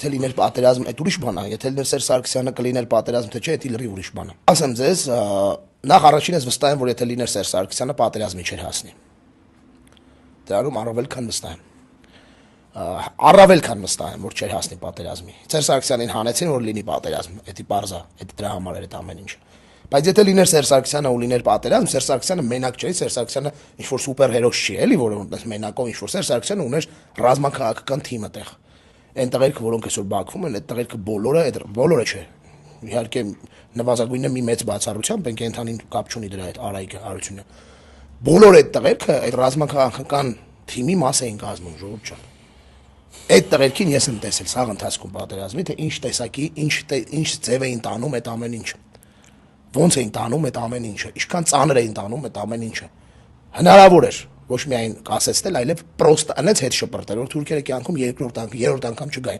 Թե լիներ պատերազմ, այդ ուրիշ բան է, եթե լիներ Սերժ Սարգսյանը կլիներ պատերազմ, թե չէ, դա լրի ուրիշ բան է։ Ասեմ ձեզ, նախ առաջին ես վստահ եմ, որ եթե լիներ Սերժ Սարգսյանը, պատերազմի չէր հասնի։ Դրանում առավել քան վստահ եմ։ Առավել քան վստահ եմ, որ չէր հասնի պատերազմի։ Սերժ Սարգսյանին հանեցին, որ լինի պատերազմ, դա պարզ է, դա դրա համար էր այդ ամեն ինչը։ Բայց եթե լիներ Սերժ Սարգսյանը ու լիներ պատերազմ, Սերժ Սարգսյանը մենակ չէ, Սերժ Սարգսյանը ինչ-որ սուպեր հերոս չի, էլի, որ մենակով ինչ-որ Սերժ Սարգսյանը ուներ ռազմաքաղաքական թիմը տեղ։ Այն տղերքը, որոնք այսօր Բաքվում են, այդ տղերքը բոլորը չէ։ Իհարկե նվազագույնը մի մեծ բացառությամբ, են կենթանին կապ չունի դրա հետ Արայիկը Հարությունը։ Բոլոր այդ տղերքը այդ ռազմաքաղաքական թիմի մաս էին կազմում, ժողովուրդ ջան։ Այդ տղերքին ես եմ տեսել սաղ ընթացքում պատերազմի, թե ինչ տեսակի, ինչ ձև էին տանում այդ ամեն ինչը։ Ոնց էին տանում այդ ամեն ինչը, ինչքան ծանր էին տանում այդ ամեն ինչը։ Հնարավոր էր ոչ միայն կասեցնել, այլև պրոստը այնց հետ շպրտել, որ թուրքերը կյանքում երկրորդ անգամ չգային։